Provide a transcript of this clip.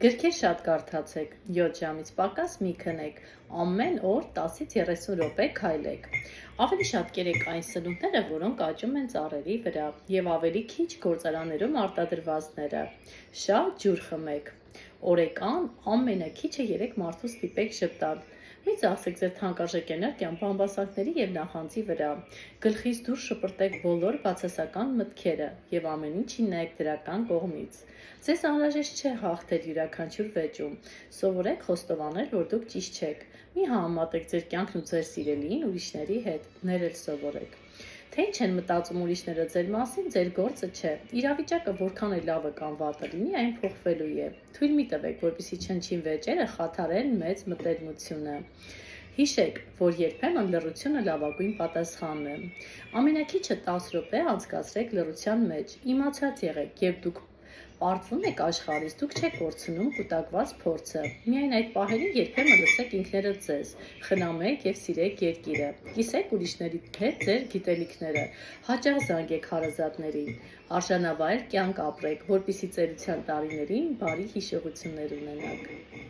Գրքեր շատ կարդացեք, 7 ժամից պակաս մի քնեք, ամեն օր 10-ից 30 րոպե քայլեք։ Ավելի շատ կերեք այն սնունդները, որոնք աճում են ծառերի վրա, եւ ավելի քիչ գործարաններում արտադրվածները։ Շատ ջուր խմեք։ Օրեկան ամենաքիչը 3 մարդու ստիպեք ժպտալ։ Մի ծախսեք ձեր թանկարժեք էներգիան բամբասանքների եւ նախանձի վրա։ Գլխից դուրս շպրտեք բոլոր բացասական մտքերը եւ ամեն ինչին նայեք դրական կողմից։ Ձեզ անհրաժեշտ չէ հաղթել յուրաքանչյուր վեճում։ Սովորեք խոստովանել, որ դուք ճիշտ չեք։ Մի համեմատեք ձեր կյանքն ու ձեր սիրելիին ուրիշների հետ։ Ներել սովորեք։ Թե ինչ են մտածում ուրիշները ձեր մասին, ձեր գործը չէ։ Իրավիճակը որքան էլ լավը կամ վատը լինի, այն փոխվելու է։ Թույլ մի տվեք, որպեսզի չնչին վեճերը խաթարեն մեծ մտերմությունը։ Հիշեք, որ երբեմն լռությունը լավագույն պատասխանն է։ Ամենաքիչը 10 րոպե անցկացրեք լռության մեջ։ Իմացած եղեք, երբ դուք պարտվում եք աշխարհից, դուք չեք կորցնում կուտակված փորձը։ Միայն այդ պահերին երբեմն լսեք ինքներդ ձեզ, խնամեք եւ սիրեք երկիրը։ Կիսեք ուրիշների հետ ձեր գիտելիքները, հաճախ զանգեք հարազատներին, արժանավայել կյանք ապրեք, որպեսզի ծերության տարիներին բարի հիշողություններ ունենաք։